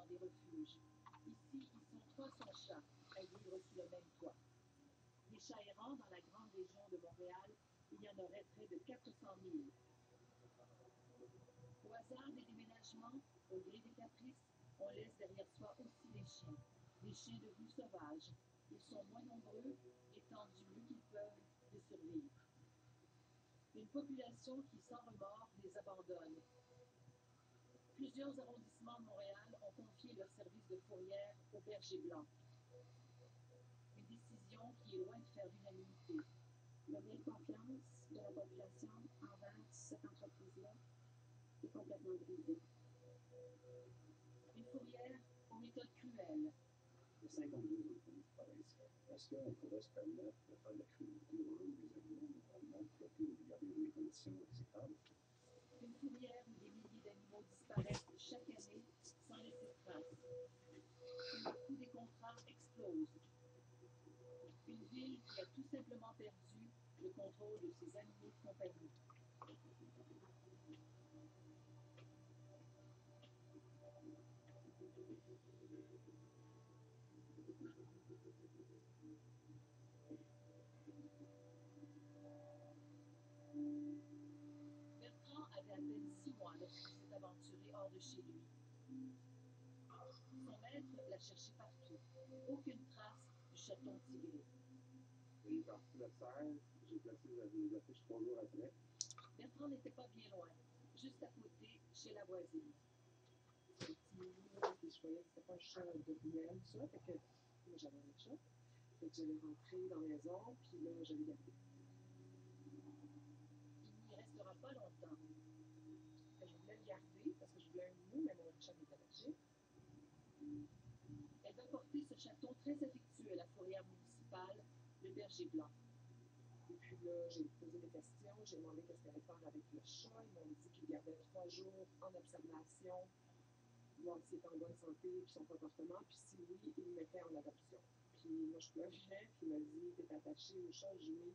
dans des refuges. Ici, ils sont 300 chats à vivre sous le même toit. Des chats errants dans la grande région de Montréal, il y en aurait près de 400 000. Au hasard des déménagements, au gré des caprices, on laisse derrière soi aussi les chiens. Des chiens devenus sauvages. Ils sont moins nombreux et tentent du mieux qu'ils peuvent de survivre. Une population qui, sans remords, les abandonne. Plusieurs arrondissements de Montréal ont confié leur service de fourrière aux bergers blancs. Une décision qui est loin de faire l'unanimité. Le bien de confiance de la population envers cette entreprise-là est complètement brisé. Une fourrière aux méthodes cruelles. Il y a 52 autoroutes provinciales. Est-ce qu'on pourrait se permettre de faire de la cruauté au rang des animaux normalement plutôt que de garder des conditions acceptables? Une fourrière où des milliers d'animaux disparaissent chaque année sans laisser de traces. Où le coût des contrats explose. Une ville qui a tout simplement perdu le contrôle de ses animaux de compagnie. Bertrand avait à peine 6 mois lorsqu'il s'est aventuré hors de chez lui. Son maître l'a cherché partout. Aucune trace du chaton tigré. Il est parti de serre, j'ai placé les affiches 3 jours après. Bertrand n'était pas bien loin, juste à côté, chez la voisine. C'est un petit milieu, puis je voyais que c'était pas un chat de ruelle, ça. Fait que moi, j'avais un chat. Fait que je l'ai rentré dans la maison, puis là, je l'ai gardé. Il n'y restera pas longtemps. Fait que je voulais le garder parce que je voulais un minou, mais mon chat m'est attaché. Elle va porter ce chaton très affectueux à la fourrière municipale, le berger blanc. Et puis là, j'ai posé des questions, j'ai demandé qu'est-ce qu'il allait faire avec le chat. Ils m'ont dit qu'il gardait 3 jours en observation, voir s'il était en bonne santé, puis son comportement, puis si oui, il le mettait en adoption. Puis moi, je pleurais, puis il m'a dit, t'es attaché au chat, oui.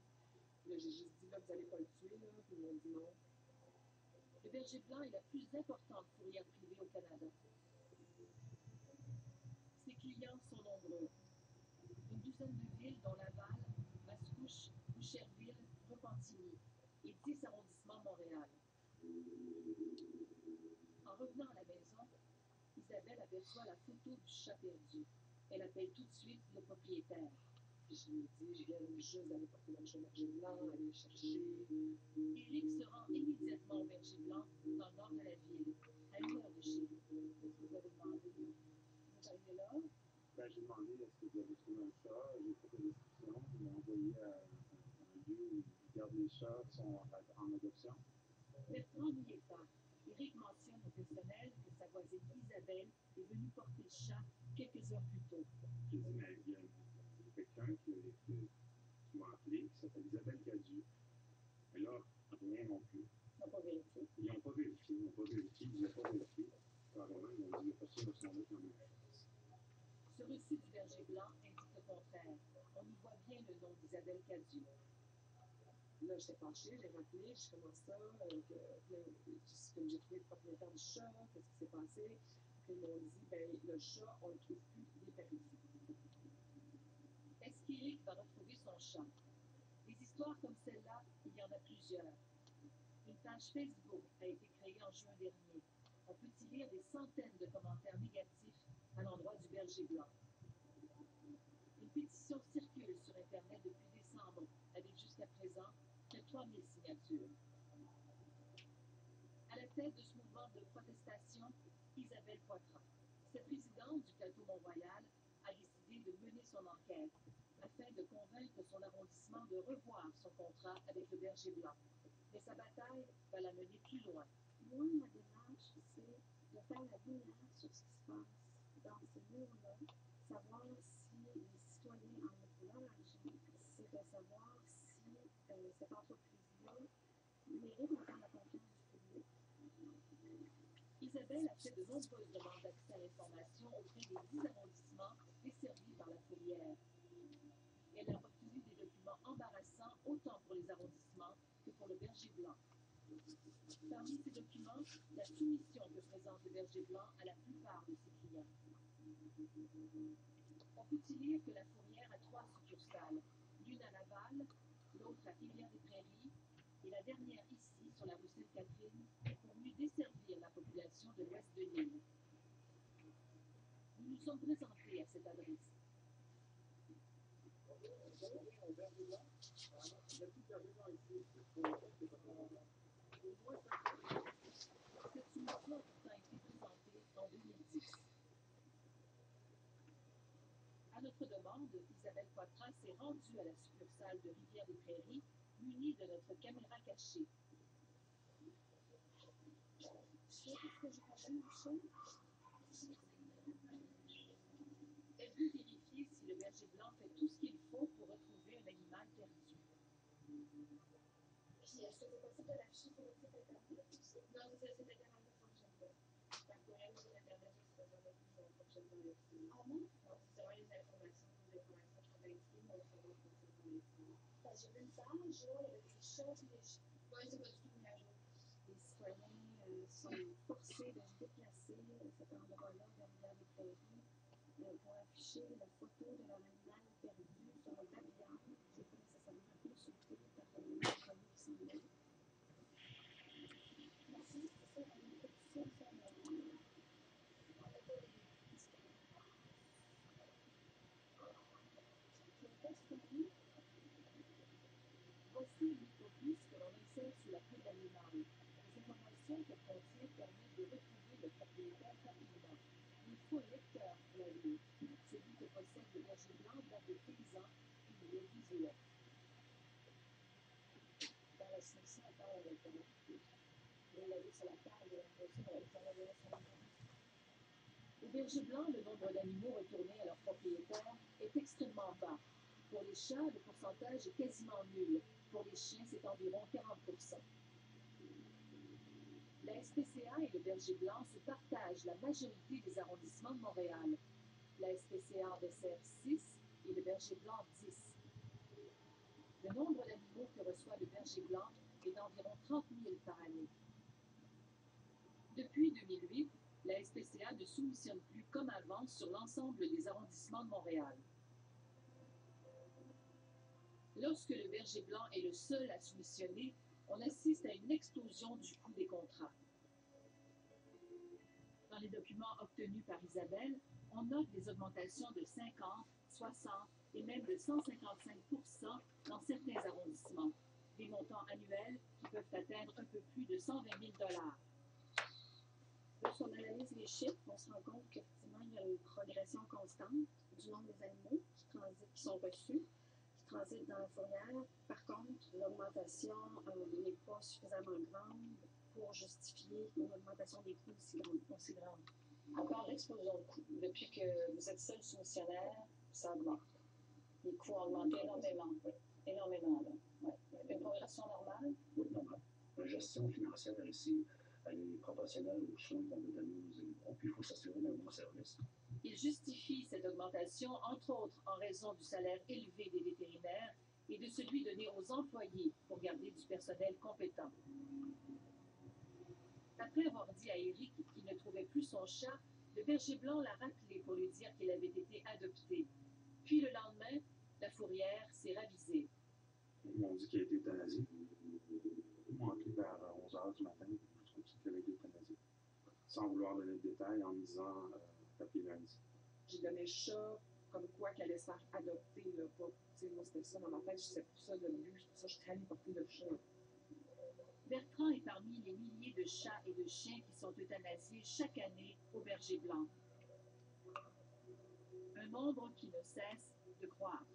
Puis là, j'ai juste dit, là, vous allez pas le tuer, là. Puis ils m'ont dit non. Le berger blanc est la plus importante fourrière privée au Canada. Ses clients sont nombreux. Une douzaine de villes, dont Laval, Mascouche, Boucherville, Repentigny et 10 arrondissements de Montréal. En revenant à la maison, Isabelle aperçoit la photo du chat perdu. Elle appelle tout de suite le propriétaire. Puis je lui ai dit, je viens juste d'aller porter mon chat au berger blanc, aller le chercher. Éric se rend immédiatement au berger blanc, dans le nord de la ville, à 1 heure de chez lui. Qu'est-ce que vous avez demandé? Vous arrivez là? Ben, j'ai demandé est-ce que vous avez trouvé un chat, j'ai fait la description, ils m'ont envoyé à un lieu où ils gardent les chats qui sont en adoption. Bertrand n'y est pas. Éric mentionne au personnel que sa voisine Isabelle est venue porter le chat quelques heures plus tôt. J'ai dit, mais il y a quelqu'un qui m'a appelé, qui s'appelle Isabelle Cadieux. Mais là, rien non plus. Ils n'ont pas vérifié. Ils n'ont pas vérifié, ils voulaient pas vérifier. Carrément, ils m'ont dit, il n'y a personne de son nom qui en a une chance. Ce reçu du berger blanc indique le contraire. On y voit bien le nom d'Isabelle Cadieux. Là, j'étais fâchée, j'ai rappelé, je commence ça, comme j'ai trouvé le propriétaire du chat, qu'est-ce qui s'est passé? Puis ils m'ont dit, ben, le chat, on le trouve plus, il est perdu. Est-ce qu'Éric va retrouver son chat? Des histoires comme celle-là, il y en a plusieurs. Une page Facebook a été créée en juin dernier. On peut y lire des centaines de commentaires négatifs à l'endroit du berger blanc. Une pétition circule sur Internet depuis décembre, avec jusqu'à présent près de 3000 signatures. À la tête de ce mouvement de protestation, Isabelle Poitras. Cette résidente du plateau Mont-Royal a décidé de mener son enquête afin de convaincre son arrondissement de revoir son contrat avec le berger blanc. Mais sa bataille va la mener plus loin. Moi, ma démarche, c'est de faire la lumière sur ce qui se passe dans ces murs-là, savoir si les citoyens en ont pour leur argent, c'est de savoir si cette entreprise-là mérite encore la confiance du public. Isabelle a fait de nombreuses demandes d'accès à l'information auprès des 10 arrondissements desservis par la fourrière. Elle a obtenu des documents embarrassants autant pour les arrondissements que pour le berger blanc. Parmi ces documents, la soumission que présente le berger blanc à la plupart de ses clients. On peut y lire que la fourrière a 3 succursales, l'une à Laval, l'autre à Rivière-des-Prairies, et la dernière ici, sur la rue Sainte-Catherine, pour mieux desservir la population de l'ouest de l'île. Nous nous sommes présentés à cette adresse. Cette soumission a pourtant été présentée en 2010. À notre demande, Isabelle Poitras s'est rendue à la succursale de Rivière-des-Prairies, munie de notre caméra cachée. Elle veut vérifier si le berger blanc fait tout ce qu'il faut pour retrouver un animal perdu. Puis, est-ce que c'est possible de l'afficher sur le site internet aussi? Non, c'est le site internet ne fonctionne pas. Par courriel ou sur internet, je sais pas si ça fonctionne pas là-dessus. Ah non? Non, c'est vraiment les informations qui sont indiquées, mais ça va fonctionner dans les sites. Parce que j'ai vu une page, là, avec les chats et les chiens. Oui, c'est pas du tout mis à jour. Les citoyens sont forcés de se déplacer à cet endroit-là, vers Rivière-des-Prairies, pour afficher la photo de leur animal perdu sur le pavillon. Je n'ai pas nécessairement consulté par les citoyens qui sont là. Merci, c'est ça, on a une pétition sur le... On n'a pas les discours. Le texte dit voici une autobus que l'on insère sous la peau de l'animal. Les informations qu'elle contient permettent de retrouver le propriétaire rapidement. Il faut un lecteur pour la lire. Celui que possède le berger blanc date de 15 ans et il est visuel. Dans la soumission, on parle avec vous l'avez sur la table, ça va venir sur la table. Au berger blanc, le nombre d'animaux retournés à leur propriétaire est extrêmement bas. Pour les chats, le pourcentage est quasiment nul. Pour les chiens, c'est environ 40%. La SPCA et le berger blanc se partagent la majorité des arrondissements de Montréal. La SPCA en dessert 6 et le berger blanc 10. Le nombre d'animaux que reçoit le berger blanc est d'environ 30 000 par année. Depuis 2008, la SPCA ne soumissionne plus comme avant sur l'ensemble des arrondissements de Montréal. Lorsque le berger blanc est le seul à soumissionner, on assiste à une explosion du coût des contrats. Dans les documents obtenus par Isabelle, on note des augmentations de 50, 60 et même de 155% dans certains arrondissements, des montants annuels qui peuvent atteindre un peu plus de 120 000 $. Lorsqu'on analyse les chiffres, on se rend compte qu'effectivement, il y a une progression constante du nombre des animaux qui sont reçus, qui transitent dans la fourrière. Par contre, l'augmentation n'est pas suffisamment grande pour justifier une augmentation des coûts aussi grande. On parle d'explosion de coûts. Depuis que vous êtes seul soumissionnaire, ça augmente. Les coûts ont augmenté énormément. Énormément, là. Ouais. Une progression normale? Oui, normal. La gestion financière ici, elle est proportionnelle aux soins qu'on veut donner aux animaux, puis il faut s'assurer d'un bon service. Il justifie cette augmentation, entre autres, en raison du salaire élevé des vétérinaires et de celui donné aux employés pour garder du personnel compétent. Après avoir dit à Eric qu'il ne trouvait plus son chat, le berger blanc l'a rappelé pour lui dire qu'il avait été adopté. Puis le lendemain, la fourrière s'est ravisée. Ils m'ont dit qu'il a été euthanasié. Ils m'ont appelé vers 11 h du matin. Je trouve qu'il avait été euthanasié. Sans vouloir donner de détails, en me disant papier lundi. J'ai donné le chat comme quoi qu'elle allait se faire adopter. Là, pas, moi, c'était ça dans ma tête. C'est pour ça le but. C'est pour ça que je suis allée porter le chat. Bertrand est parmi les milliers de chats et de chiens qui sont euthanasiés chaque année au berger blanc. Un nombre qui ne cesse de croître.